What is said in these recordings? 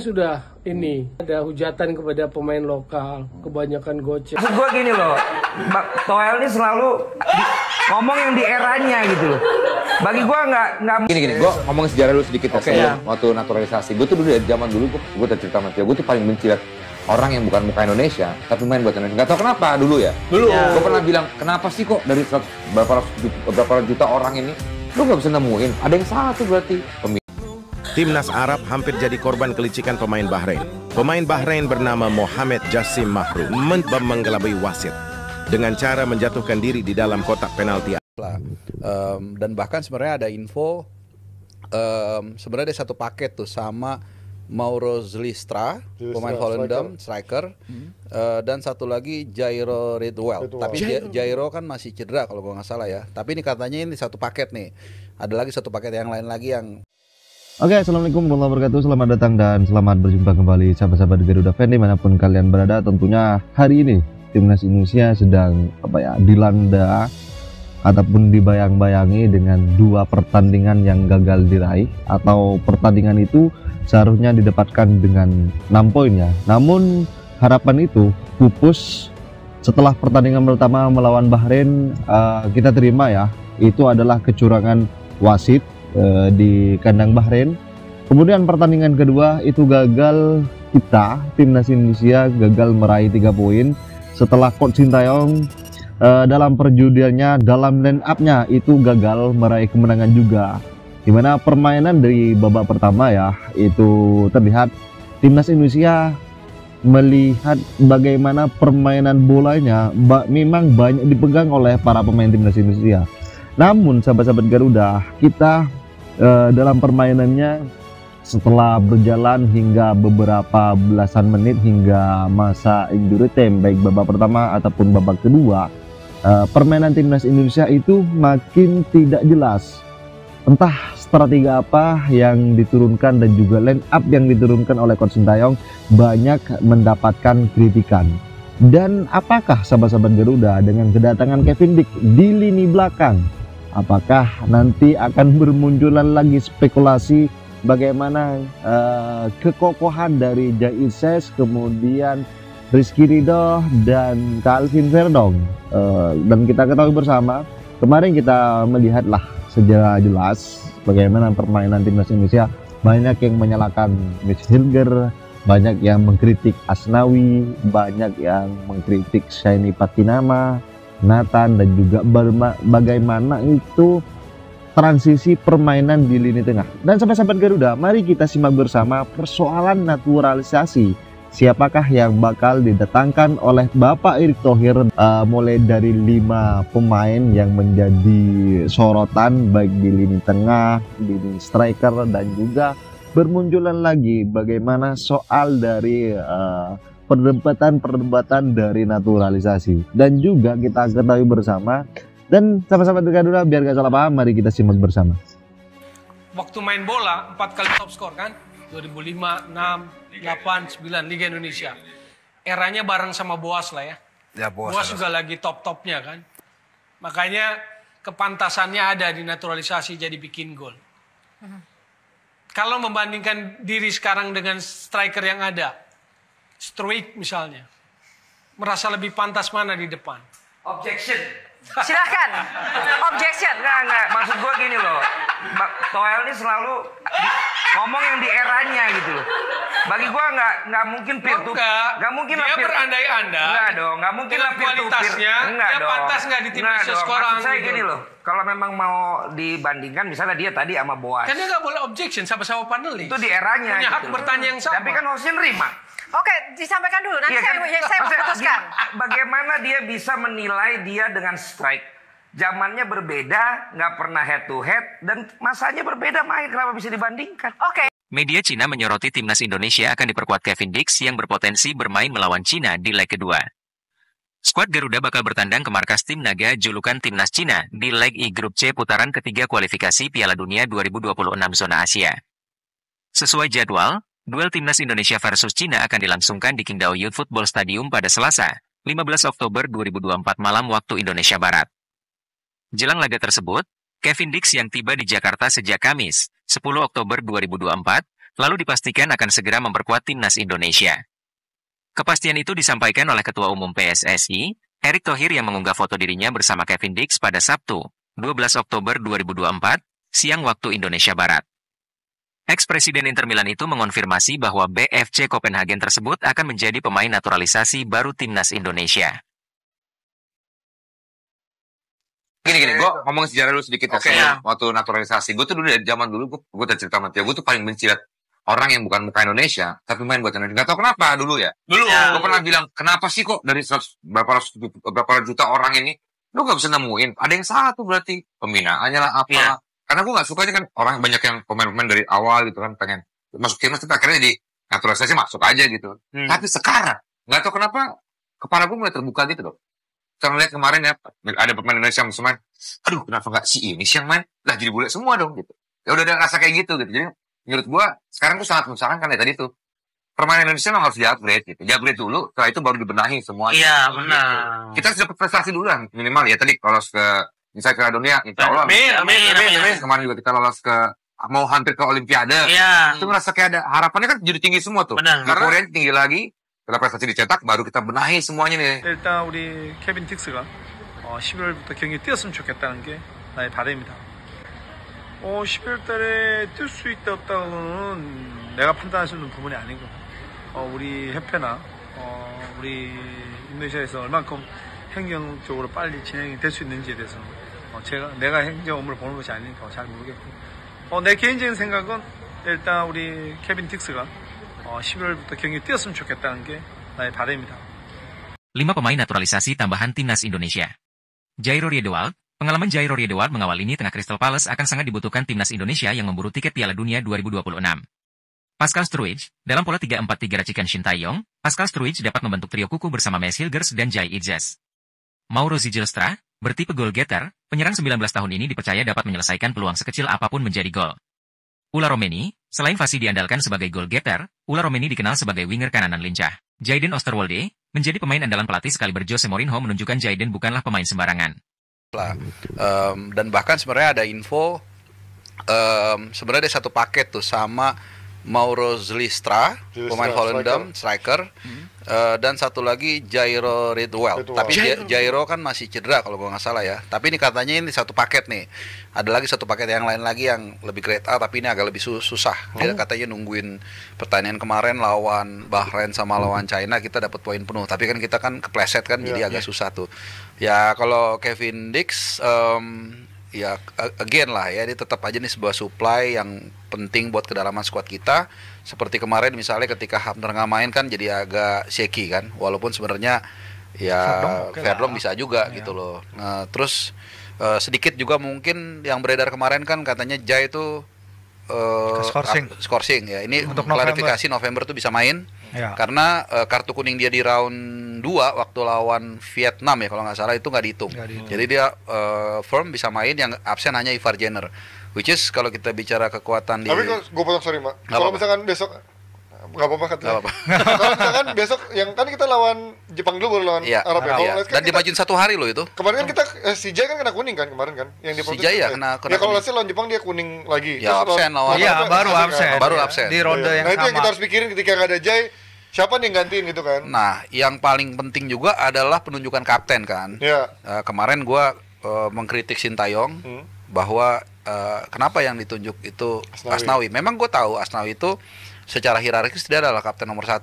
Sudah ini ada hujatan kepada pemain lokal, kebanyakan gocek. Maksud gue gini loh, Toel ini selalu ngomong yang di eranya gitu loh. Bagi gue nggak Gini, gue ngomong sejarah dulu sedikit ya. Waktu naturalisasi, gue tuh dulu dari zaman dulu gue udah cerita sama dia, gue tuh paling benci liat orang yang bukan muka Indonesia tapi main buat Indonesia. Gak tau kenapa dulu ya. Gue pernah bilang, kenapa sih kok dari berapa juta orang ini lu gak bisa nemuin? Ada yang salah tuh berarti. Timnas Arab hampir jadi korban kelicikan pemain Bahrain. Pemain Bahrain bernama Mohamed Jassim Mahroum mengelabui wasit dengan cara menjatuhkan diri di dalam kotak penalti. Dan bahkan sebenarnya ada info sebenarnya ada satu paket tuh sama Mauro Zlistra, pemain Volendam, striker, dan satu lagi Jairo Ridwell. Tapi Jairo kan masih cedera kalau gue nggak salah ya. Tapi ini katanya ini satu paket nih. Ada lagi satu paket yang lain lagi yang. Oke, assalamualaikum warahmatullahi wabarakatuh. Selamat datang dan selamat berjumpa kembali sahabat-sahabat Garuda Fan dimanapun kalian berada. Tentunya hari ini timnas Indonesia sedang dilanda ataupun dibayang-bayangi dengan dua pertandingan yang gagal diraih, atau pertandingan itu seharusnya didapatkan dengan 6 poin ya. Namun harapan itu pupus setelah pertandingan pertama melawan Bahrain. Kita terima ya, itu adalah kecurangan wasit di kandang Bahrain. Kemudian pertandingan kedua itu gagal, kita timnas Indonesia gagal meraih 3 poin setelah Coach Sintayong dalam perjudiannya, dalam line up-nya itu gagal meraih kemenangan juga. Dimana permainan dari babak pertama ya, itu terlihat timnas Indonesia melihat bagaimana permainan bolanya memang banyak dipegang oleh para pemain timnas Indonesia. Namun sahabat-sahabat Garuda, kita dalam permainannya setelah berjalan hingga beberapa belasan menit hingga masa injury time baik babak pertama ataupun babak kedua, permainan timnas Indonesia itu makin tidak jelas. Entah strategi apa yang diturunkan dan juga line up yang diturunkan oleh Coach Sintayong banyak mendapatkan kritikan. Dan apakah sahabat-sahabat Garuda dengan kedatangan Kevin Dick di lini belakang, apakah nanti akan bermunculan lagi spekulasi bagaimana kekokohan dari Jaises, kemudian Rizky Ridho dan Calvin Verdong. Dan kita ketahui bersama, kemarin kita melihatlah secara jelas bagaimana permainan timnas Indonesia. Banyak yang menyalahkan Mitch Hilger, banyak yang mengkritik Asnawi, banyak yang mengkritik Shaini Patinama, Nathan, dan juga bagaimana itu transisi permainan di lini tengah. Dan sahabat-sahabat Garuda, mari kita simak bersama persoalan naturalisasi. Siapakah yang bakal didatangkan oleh Bapak Erick Thohir, mulai dari 5 pemain yang menjadi sorotan baik di lini tengah, di lini striker, dan juga bermunculan lagi bagaimana soal dari perdebatan dari naturalisasi. Dan juga kita ketahui bersama, dan sahabat-sahabat Garuda biar gak salah paham, mari kita simak bersama. Waktu main bola 4 kali top skor kan, 2005, 6, 8, 9 Liga Indonesia. Eranya bareng sama Boas lah ya. Boas juga lagi top-topnya kan. Makanya kepantasannya ada di naturalisasi jadi bikin gol. Kalau membandingkan diri sekarang dengan striker yang ada, Struijk misalnya, merasa lebih pantas mana di depan? objection. Silakan. Objection. Enggak. Maksud gue gini loh, Toel ini selalu ngomong yang di eranya gitu loh. Bagi gue nggak mungkin peer to peer. Nggak mungkin dia berandai-andai. Enggak dong, nggak mungkin lah peer to peer. Enggak dong. Pantas nggak di timnas sekarang? Maksud saya gini loh, kalau memang mau dibandingkan, misalnya dia tadi sama Boas. Kan dia nggak boleh objection sama-sama panelis. Itu di eranya. Punya hak gitu. bertanya yang sama. Tapi kan hostnya nerima. Oke, disampaikan dulu. Nanti kan? saya memutuskan. Bagaimana dia bisa menilai dia dengan strike? Zamannya berbeda, nggak pernah head to head, dan masanya berbeda, main kenapa bisa dibandingkan? Oke. Media Cina menyoroti timnas Indonesia akan diperkuat Kevin Dix yang berpotensi bermain melawan Cina di leg kedua. Skuad Garuda bakal bertandang ke markas tim Naga julukan timnas Cina di leg I Grup C putaran ketiga kualifikasi Piala Dunia 2026 zona Asia. Sesuai jadwal, duel timnas Indonesia versus Cina akan dilangsungkan di Qingdao Youth Football Stadium pada Selasa, 15 Oktober 2024 malam waktu Indonesia Barat. Jelang laga tersebut, Kevin Dix yang tiba di Jakarta sejak Kamis, 10 Oktober 2024, lalu dipastikan akan segera memperkuat timnas Indonesia. Kepastian itu disampaikan oleh Ketua Umum PSSI, Erick Thohir yang mengunggah foto dirinya bersama Kevin Dix pada Sabtu, 12 Oktober 2024, siang waktu Indonesia Barat. Ex-Presiden Inter Milan itu mengonfirmasi bahwa BFC Copenhagen tersebut akan menjadi pemain naturalisasi baru timnas Indonesia. Gini, gue ngomong sejarah dulu sedikit ya. Waktu naturalisasi, gue tuh dulu dari zaman dulu, gue udah cerita sama Tio, gue tuh paling benci liat orang yang bukan muka Indonesia, tapi main buat Indonesia. Gak tau kenapa dulu ya. Gue pernah bilang, kenapa sih kok dari berapa juta orang ini, lu gak bisa nemuin, ada yang salah tuh berarti, pembinaannya lah apa. Karena gue gak suka aja kan, orang banyak yang pemain-pemain dari awal gitu kan, pengen masuk timnas, tapi akhirnya di naturalisasi masuk aja gitu. Tapi sekarang, gak tau kenapa, kepala gue mulai terbuka gitu loh. Kita lihat kemarin ya, ada pemain Indonesia yang main, aduh kenapa nggak si ini sih yang main? Lah jadi bule semua dong gitu. Ya udah ada rasa kayak gitu. Jadi menurut gua sekarang tuh sangat mengusahakan ya tadi tuh. Permainan Indonesia memang harus di-upgrade gitu. Di-upgrade dulu, setelah itu baru dibenahi semua. Iya benar. Kita harus dapat prestasi dulu lah minimal ya. Tadi lolos ke misalnya ke dunia, insya Allah. Amin. Kemarin juga kita lolos ke mau hampir ke Olimpiade. Itu ngerasa kayak ada harapannya kan jadi tinggi semua tuh. Benar. Korea tinggi lagi. Setelah prestasi dicetak, baru kita benahi semuanya nih. 일단 우리 케빈 딕스가 11월부터 경기 뛰었으면 좋겠다는 게 나의 바람입니다. 12월 달에 뛸 수 있다 없다고는 내가 판단할 수 있는 부분이 아니고 우리 협회나 우리 인도네시아에서 얼만큼 행정적으로 빨리 진행이 될 수 있는지에 대해서 내가 행정 업무를 보는 것이 아니니까 잘 모르겠고 내 개인적인 생각은 일단 우리 케빈 딕스가 11월부터 경기 뛰었으면 좋겠다는 게 나의 바람입니다. 5 pemain naturalisasi tambahan timnas Indonesia. Jairo Riedewald, pengalaman Jairo Riedewald mengawal lini tengah Crystal Palace akan sangat dibutuhkan timnas Indonesia yang memburu tiket Piala Dunia 2026. Pascal Struij, dalam pola 3-4-3 racikan Shin Tae-yong, Pascal Struij dapat membentuk trio kuku bersama Mes Hilgers dan Jai Itzes. Mauro Ziegestra, bertipe goal getter, penyerang 19 tahun ini dipercaya dapat menyelesaikan peluang sekecil apapun menjadi gol. Ula Romeni, selain Fassi diandalkan sebagai goal getter, Ula Romeni dikenal sebagai winger kananan lincah. Jayden Osterwolde, menjadi pemain andalan pelatih sekaliber Jose Mourinho menunjukkan Jayden bukanlah pemain sembarangan. Dan bahkan sebenarnya ada info, sebenarnya ada satu paket tuh sama Mauro Ziegestra, pemain Volendam, striker, dan satu lagi Jairo Riedewald. Tapi Jairo kan masih cedera kalau gue nggak salah ya. Tapi ini katanya ini satu paket nih. Ada lagi satu paket yang lain lagi yang lebih grade A, tapi ini agak lebih susah. Dia katanya nungguin pertandingan kemarin lawan Bahrain sama lawan China kita dapat poin penuh. Tapi kan kita kan kepleset kan, jadi agak susah tuh. Ya kalau Kevin Dix, ya again lah ya, dia tetap aja nih sebuah supply yang penting buat kedalaman skuad kita. Seperti kemarin misalnya ketika Hapner nggak main kan jadi agak shaky kan, walaupun sebenarnya ya Verdong bisa juga gitu loh. Nah, terus sedikit juga mungkin yang beredar kemarin kan katanya Jai itu scoring ya. Ini untuk klarifikasi November tuh bisa main karena kartu kuning dia di round 2 waktu lawan Vietnam ya kalau nggak salah itu nggak dihitung. Jadi dia firm bisa main, yang absen hanya Ivar Jenner. Which is kalau kita bicara kekuatan di. Tapi gue potong sorry Mak. Kalau misalkan besok nggak apa-apa katanya. Kalau misalkan besok yang kan kita lawan Jepang dulu baru lawan Arab ya. Dan dimajuin 1 hari loh itu. Kemarin kan kita si Jai kan kena kuning kan kemarin kan. Yang si Jai ya kena ya kalau lawan Jepang dia kuning lagi. Ya absen lawan. Iya baru absen. Di ronde yang sama. Nah itu yang kita harus pikirin ketika nggak ada Jai. Siapa nih yang gantiin gitu kan? Nah, yang paling penting juga adalah penunjukan kapten kan. Kemarin gue mengkritik Shin Tae-yong bahwa kenapa yang ditunjuk itu Asnawi. Memang gue tahu Asnawi itu secara hierarkis dia adalah kapten nomor 1.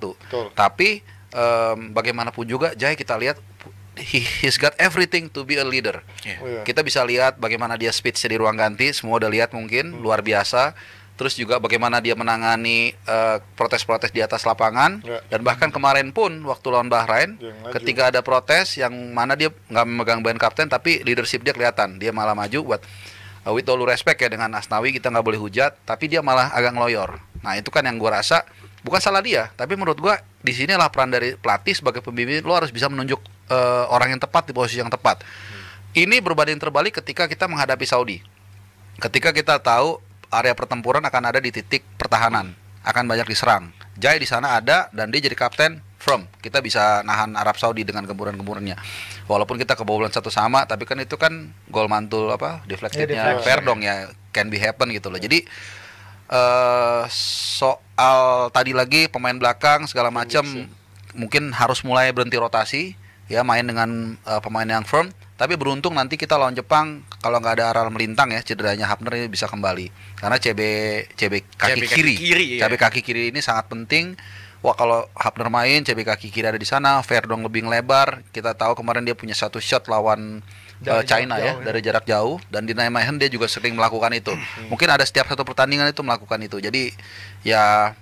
Tapi bagaimanapun juga Jai kita lihat he's got everything to be a leader. Kita bisa lihat bagaimana dia speech di ruang ganti, semua udah lihat mungkin luar biasa. Terus juga bagaimana dia menangani protes-protes di atas lapangan. Dan bahkan kemarin pun waktu lawan Bahrain ketika ada protes yang mana dia nggak memegang ban kapten tapi leadership dia kelihatan, dia malah maju buat with all respect ya dengan Asnawi kita nggak boleh hujat, tapi dia malah agak ngeloyor. Nah itu kan yang gue rasa bukan salah dia, tapi menurut gue di sinilah peran dari pelatih sebagai pembimbing. Lo harus bisa menunjuk orang yang tepat di posisi yang tepat. Ini berbanding terbalik ketika kita menghadapi Saudi. Ketika kita tahu area pertempuran akan ada di titik pertahanan, akan banyak diserang. Jai di sana ada dan dia jadi kapten firm. Kita bisa nahan Arab Saudi dengan gemburan-gemburannya. Walaupun kita kebobolan 1-1, tapi kan itu kan gol mantul deflectednya Verdong ya, can be happen gitu loh. Jadi Soal tadi lagi pemain belakang segala macam mungkin harus mulai berhenti rotasi ya, main dengan pemain yang firm. Tapi beruntung nanti kita lawan Jepang, kalau nggak ada Aral melintang ya, cederanya Hafner ini bisa kembali. Karena CB kaki kiri, CB kaki kiri ini sangat penting. Wah, kalau Hafner main, CB kaki kiri ada di sana, Verdong lebih lebar. Kita tahu kemarin dia punya satu shot lawan China ya, dari jarak jauh, dan di Nijmegen dia juga sering melakukan itu. Mungkin ada setiap satu pertandingan itu melakukan itu. Jadi ya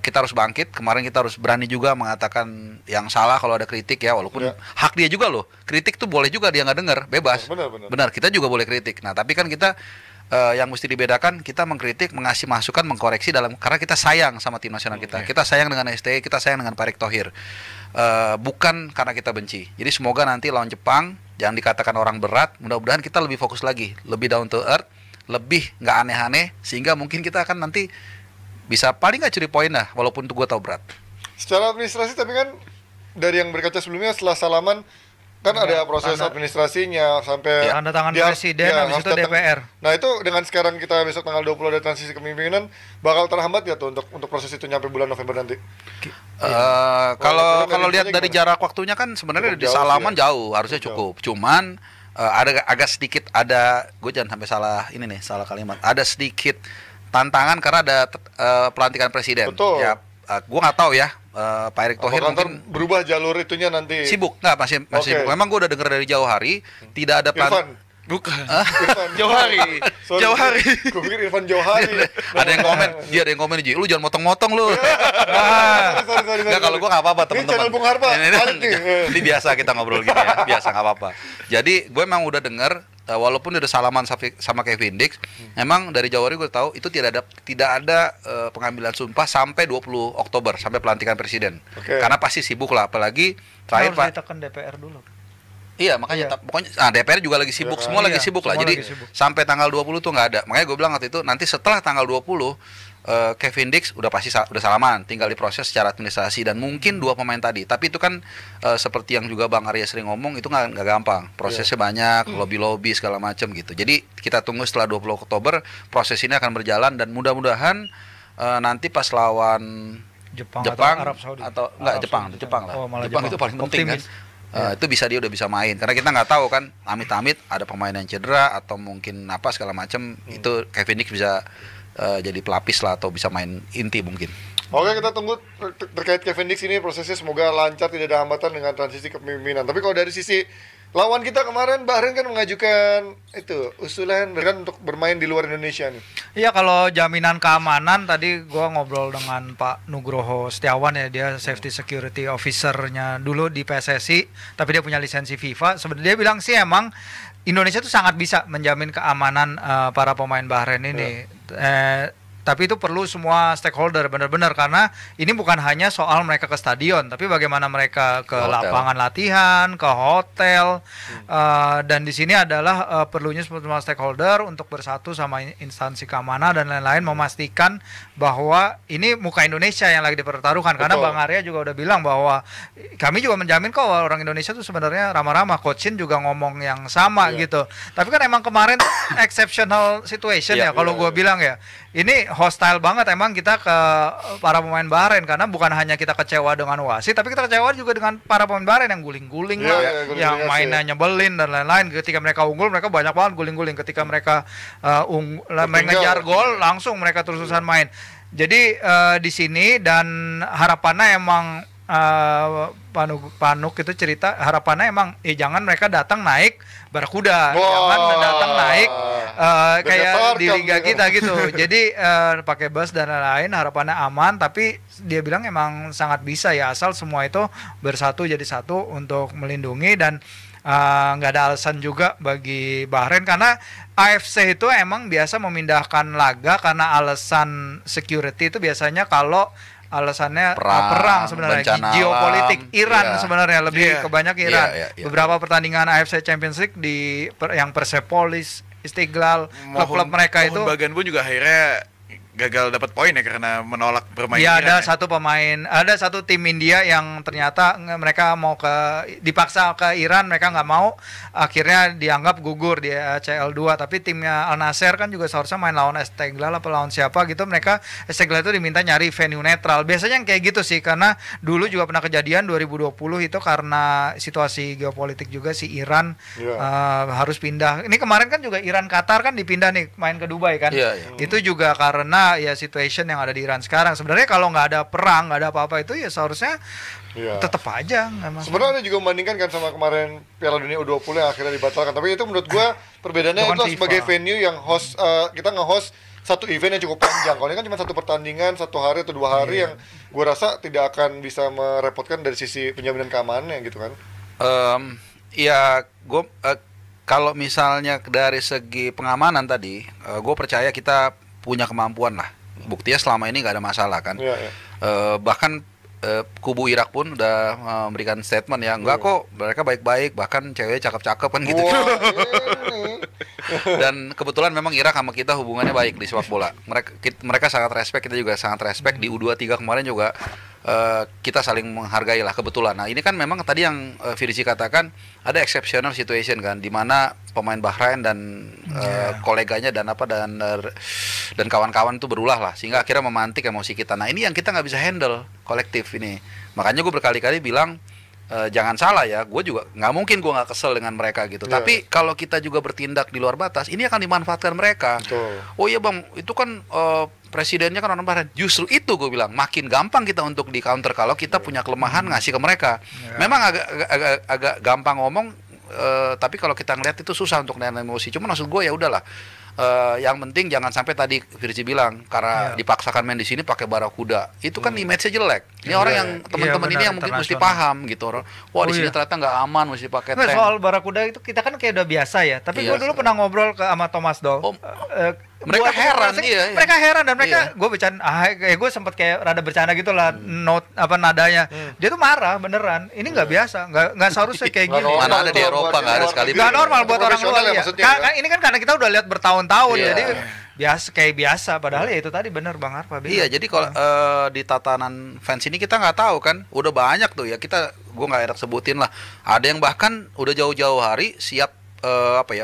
kita harus bangkit. Kemarin kita harus berani juga mengatakan yang salah kalau ada kritik ya, walaupun hak dia juga loh. Kritik tuh boleh juga, dia nggak dengar, bebas. Benar, kita juga boleh kritik. Nah, tapi kan kita yang mesti dibedakan, kita mengkritik, mengasih masukan, mengkoreksi karena kita sayang sama tim nasional kita. Kita sayang dengan STI, kita sayang dengan Pak Erick Thohir. Bukan karena kita benci. Jadi semoga nanti lawan Jepang jangan dikatakan orang berat, mudah-mudahan kita lebih fokus lagi, lebih down to earth, lebih nggak aneh-aneh, sehingga mungkin kita akan nanti bisa paling nggak curi poin lah, walaupun itu gue tahu berat. Secara administrasi, tapi kan dari yang berkaca sebelumnya setelah salaman kan ada proses administrasinya sampai tanda tangan presiden, habis itu DPR. Nah itu dengan sekarang kita besok tanggal 20 ada transisi kepemimpinan, bakal terhambat ya tuh untuk proses itu nyampe bulan November nanti. Kalau lihat dari jarak waktunya kan sebenarnya di salaman jauh, harusnya cukup. Cuman ada agak sedikit gue jangan sampai salah kalimat. Ada sedikit tantangan karena ada pelantikan presiden. Betul. Ya, gue nggak tahu ya, Pak Erick Thohir mungkin berubah jalur itunya nanti. Sibuk nggak, masih sibuk. Memang gue udah dengar dari jauh hari tidak ada Bukan. Jauh hari. Jauh hari. Gue pikir Irfan Jauh hari. Ada yang komen, Ji, lu jangan motong-motong lu. Sorry. Nggak, kalau gue nggak apa-apa, teman-teman. Ini channel Bung Harpa. Ini biasa kita ngobrol gini ya, biasa nggak apa-apa. Jadi gue memang udah dengar, walaupun udah salaman sama Kevin Dix, memang dari Jawa hari gue tahu itu tidak ada pengambilan sumpah sampai 20 Oktober, sampai pelantikan presiden. Karena pasti sibuk lah, apalagi terakhir Pak. Harus ditekan DPR dulu. Iya, makanya pokoknya DPR juga lagi sibuk, semua lagi sibuk lah. Jadi sampai tanggal 20 tuh nggak ada. Makanya gue bilang waktu itu nanti setelah tanggal 20 Kevin Dix udah pasti udah salaman, tinggal diproses secara administrasi dan mungkin 2 pemain tadi. Tapi itu kan seperti yang juga Bang Arya sering ngomong, itu nggak gampang. Prosesnya banyak, lobby segala macam gitu. Jadi kita tunggu setelah 20 Oktober proses ini akan berjalan dan mudah-mudahan nanti pas lawan Jepang atau Arab Saudi atau enggak Jepang lah. Jepang itu paling penting kan. Itu dia udah bisa main karena kita nggak tahu kan, amit-amit ada pemain yang cedera atau mungkin apa segala macam, itu Kevin Dix bisa jadi pelapis lah atau bisa main inti mungkin. Oke, kita tunggu terkait Kevin Dix ini prosesnya semoga lancar, tidak ada hambatan dengan transisi kepemimpinan. Tapi kalau dari sisi lawan kita kemarin, Bahrain kan mengajukan usulan untuk bermain di luar Indonesia nih. Iya, kalau jaminan keamanan tadi gua ngobrol dengan Pak Nugroho Setiawan ya, dia safety security officer-nya dulu di PSSI, tapi dia punya lisensi FIFA. Sebenarnya dia bilang sih emang Indonesia tuh sangat bisa menjamin keamanan para pemain Bahrain ini. Tapi itu perlu semua stakeholder benar-benar, karena ini bukan hanya soal mereka ke stadion, tapi bagaimana mereka ke lapangan latihan, ke hotel, dan di sini adalah perlunya semua stakeholder untuk bersatu sama instansi keamanan dan lain-lain, memastikan bahwa ini muka Indonesia yang lagi dipertaruhkan. Karena Bang Arya juga udah bilang bahwa kami juga menjamin kok orang Indonesia tuh sebenarnya ramah-ramah. Coach Shin juga ngomong yang sama gitu. Tapi kan emang kemarin exceptional situation ya kalau gue bilang ya. Ini hostile banget emang kita ke para pemain Bahrain, karena bukan hanya kita kecewa dengan wasit, tapi kita kecewa juga dengan para pemain Bahrain yang guling-guling lah, yang mainnya nyebelin dan lain-lain. Ketika mereka unggul, mereka banyak banget guling-guling. Ketika mereka ngejar gol, langsung mereka terus-terusan main. Jadi di sini dan harapannya emang Panuk itu cerita harapannya emang jangan mereka datang naik Barakuda, jangan datang naik kayak di liga kita gitu. Jadi pakai bus dan lain-lain, harapannya aman. Tapi dia bilang emang sangat bisa ya, asal semua itu bersatu jadi satu untuk melindungi. Dan nggak ada alasan juga bagi Bahrain, karena AFC itu emang biasa memindahkan laga karena alasan security. Itu biasanya kalau alasannya perang sebenarnya, geopolitik Iran sebenarnya lebih kebanyak Iran. Beberapa pertandingan AFC Champions League yang Persepolis, Istiqlal, klub-klub mereka itu bagian pun juga akhirnya gagal dapat poin ya karena menolak bermain. Iya, ada Iran, ada satu tim India yang ternyata mereka mau dipaksa ke Iran, mereka nggak mau, akhirnya dianggap gugur di CL2. Tapi timnya Al Nassr kan juga seharusnya main lawan Esteghlal apa lawan siapa gitu, mereka Esteghlal itu diminta nyari venue netral. Biasanya yang kayak gitu sih, karena dulu juga pernah kejadian 2020 itu karena situasi geopolitik juga si Iran harus pindah. Ini kemarin kan juga Iran Qatar kan dipindah nih main ke Dubai kan. Itu juga karena ya situation yang ada di Iran sekarang. Sebenarnya kalau nggak ada perang, nggak ada apa-apa itu ya seharusnya tetap aja. Sebenarnya ada juga membandingkan kan sama kemarin Piala Dunia U20 yang akhirnya dibatalkan. Tapi itu menurut gua perbedaannya itu sebagai venue yang host, kita nge-host satu event yang cukup panjang. Kalau ini kan cuma satu pertandingan 1 hari atau 2 hari yang gua rasa tidak akan bisa merepotkan dari sisi penjaminan keamanannya gitu kan. Kalau misalnya dari segi pengamanan tadi, gue percaya kita punya kemampuan lah. Buktinya selama ini nggak ada masalah kan. Bahkan kubu Irak pun udah memberikan statement ya, enggak kok, mereka baik-baik, bahkan cewek cakep-cakep kan gitu. Dan kebetulan memang Irak sama kita hubungannya baik di sepak bola. Mereka sangat respect, kita juga sangat respect. Di U23 kemarin juga kita saling menghargai lah kebetulan. Nah ini kan memang tadi yang Firzi katakan ada exceptional situation kan, di mana pemain Bahrain dan koleganya dan kawan-kawan itu berulah lah, sehingga akhirnya memantik emosi kita. Nah ini yang kita nggak bisa handle kolektif ini. Makanya gue berkali-kali bilang jangan salah ya, gue juga nggak mungkin gue nggak kesel dengan mereka gitu. Tapi kalau kita juga bertindak di luar batas, ini akan dimanfaatkan mereka. Oh iya bang, itu kan presidennya kan orang Bahrain. Justru itu gue bilang makin gampang kita untuk di counter kalau kita punya kelemahan ngasih ke mereka. Memang agak gampang ngomong, tapi kalau kita ngeliat itu susah untuk nahan emosi. Cuma maksud gue ya udahlah. Yang penting jangan sampai tadi Firzi bilang karena dipaksakan main di sini pakai barakuda, itu kan image-nya jelek. Ini orang yang teman-teman ini yang mungkin mesti paham gitu. Wah di sini ternyata nggak aman, mesti pakai tank. Soal barakuda itu kita kan kayak udah biasa ya. Tapi gue dulu pernah ngobrol sama Thomas Doll. Mereka heran, mereka heran dan mereka gue bercanda, gue sempet kayak rada bercanda gitu lah, nadanya. Dia tuh marah beneran. Ini nggak biasa, nggak seharusnya kayak gini. Mana ada di Eropa nggak ada sekali. Nggak normal buat orang luar ya. Ini kan karena kita udah lihat bertahun-tahun, jadi biasa. Padahal ya itu tadi bener Bang Arfa. Iya, jadi kalau di tatanan fans ini kita nggak tahu kan, udah banyak tuh ya, gue nggak enak sebutin lah. Ada yang bahkan udah jauh-jauh hari siap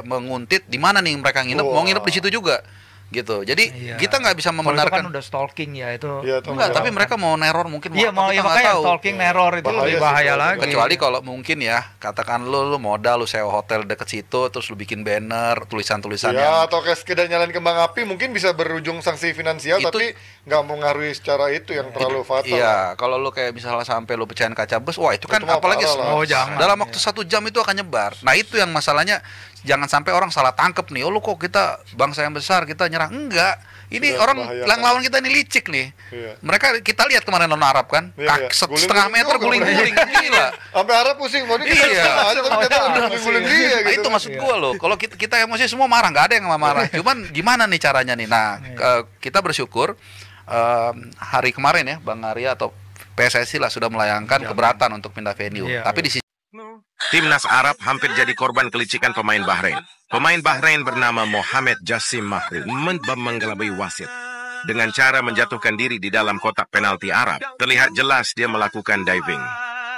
menguntit di mana nih mereka nginep, mau nginep di situ juga. Gitu, jadi kita nggak bisa membenarkan. Kan udah stalking ya itu. Enggak, tapi mereka mau neror mungkin. Iya mau, ya makanya stalking neror itu lebih bahaya lagi. Kecuali kalau mungkin ya, katakan lu modal, lu sewa hotel deket situ, terus lu bikin banner, tulisan-tulisan. Ya, atau kayak sekedar nyalain kembang api, mungkin bisa berujung sanksi finansial, tapi nggak mengaruhi secara itu yang terlalu fatal. Iya, kalau lu kayak misalnya sampai lu pecahin kaca bus, wah itu kan apalagi dalam waktu 1 jam itu akan nyebar. Nah itu yang masalahnya. Jangan sampai orang salah tangkep nih, lu kok kita bangsa yang besar, kita nyerang. Enggak, ini orang yang lawan kita ini licik nih. Mereka kita lihat kemarin lawan Arab kan, setengah meter guling-guling, gila. Sampai Arab pusing, mau kita aja tapi kita guling dia gitu. Nah itu maksud gua loh, kalau kita emosi semua marah, nggak ada yang marah. Cuman gimana nih caranya nih? Nah kita bersyukur hari kemarin ya Bang Arya atau PSSI lah sudah melayangkan keberatan untuk pindah venue. Tapi di sisi Timnas Arab hampir jadi korban kelicikan pemain Bahrain. Pemain Bahrain bernama Mohammed Jassim Mahru menggelabui wasit dengan cara menjatuhkan diri di dalam kotak penalti Arab. Terlihat jelas dia melakukan diving.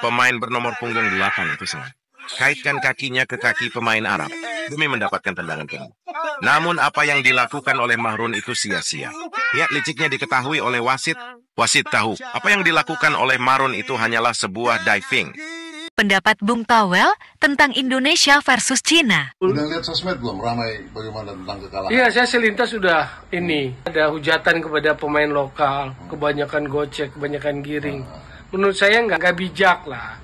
Pemain bernomor punggung 8 itu salah. Kaitkan kakinya ke kaki pemain Arab demi mendapatkan tendangan penuh. Namun apa yang dilakukan oleh Mahrun itu sia-sia. Niat liciknya diketahui oleh wasit. Wasit tahu apa yang dilakukan oleh Mahrun itu hanyalah sebuah diving. Pendapat Bung Tawel tentang Indonesia versus Cina. Udah lihat sosmed belum ramai bagaimana tentang kekalahan? Iya, saya selintas sudah ada hujatan kepada pemain lokal, kebanyakan gocek, kebanyakan giring. Menurut saya nggak bijak lah,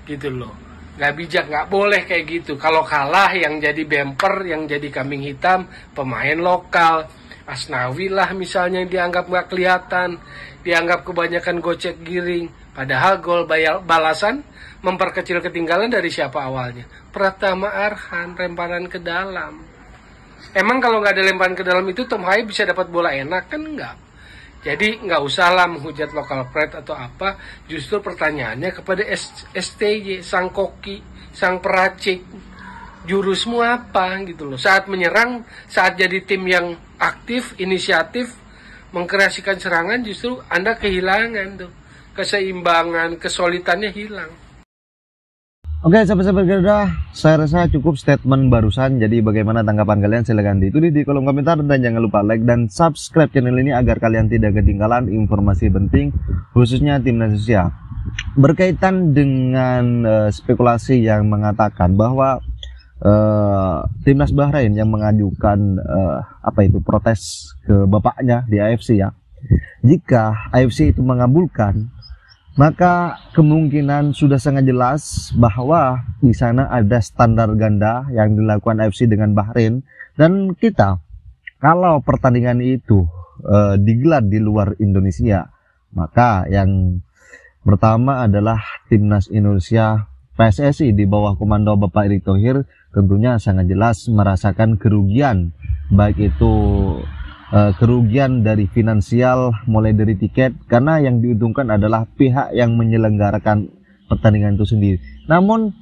gitu loh. Nggak bijak, nggak boleh kayak gitu. Kalau kalah yang jadi bemper, yang jadi kambing hitam, pemain lokal. Asnawi lah misalnya yang dianggap nggak kelihatan, dianggap kebanyakan gocek giring. Padahal gol balasan memperkecil ketinggalan dari siapa awalnya? Pratama Arhan, lemparan ke dalam. Emang kalau nggak ada lemparan ke dalam itu Tom Hai bisa dapat bola enak? Kan enggak. Jadi nggak usahlah menghujat lokal pride atau apa. Justru pertanyaannya kepada STY, sang koki, sang peracik. Jurusmu apa gitu loh. Saat menyerang, saat jadi tim yang aktif, inisiatif, mengkreasikan serangan justru Anda kehilangan tuh keseimbangan, kesulitannya hilang. Oke, sahabat-sahabat Garuda, saya rasa cukup statement barusan. Jadi bagaimana tanggapan kalian? Silahkan ditulis di kolom komentar dan jangan lupa like dan subscribe channel ini agar kalian tidak ketinggalan informasi penting khususnya Timnas Indonesia. Berkaitan dengan spekulasi yang mengatakan bahwa Timnas Bahrain yang mengajukan protes ke bapaknya di AFC ya. Jika AFC itu mengabulkan, maka kemungkinan sudah sangat jelas bahwa di sana ada standar ganda yang dilakukan AFC dengan Bahrain. Dan kita, kalau pertandingan itu digelar di luar Indonesia, maka yang pertama adalah Timnas Indonesia PSSI di bawah komando Bapak Erick Thohir tentunya sangat jelas merasakan kerugian, baik itu kerugian dari finansial mulai dari tiket, karena yang diuntungkan adalah pihak yang menyelenggarakan pertandingan itu sendiri. Namun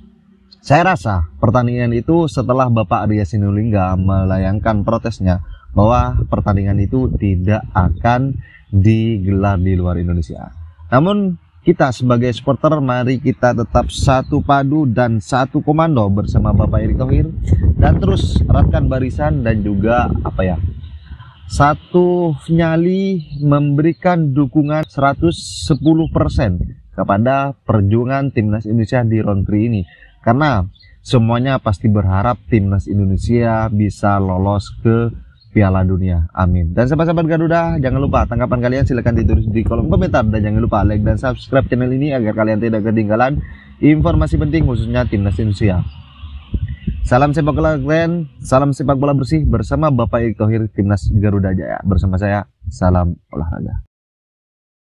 saya rasa pertandingan itu setelah Bapak Arya Sinulinga melayangkan protesnya bahwa pertandingan itu tidak akan digelar di luar Indonesia. Namun kita sebagai supporter, mari kita tetap satu padu dan satu komando bersama Bapak Erick Thohir dan terus eratkan barisan dan juga satu nyali memberikan dukungan 110% kepada perjuangan Timnas Indonesia di round 3 ini, karena semuanya pasti berharap Timnas Indonesia bisa lolos ke Piala Dunia. Amin. Dan sahabat-sahabat Garuda, jangan lupa tanggapan kalian silahkan ditulis di kolom komentar dan jangan lupa like dan subscribe channel ini agar kalian tidak ketinggalan informasi penting khususnya Timnas Indonesia. Salam sepak bola keren, salam sepak bola bersih bersama Bapak Erick Thohir Timnas Garuda Jaya. Bersama saya, salam olahraga.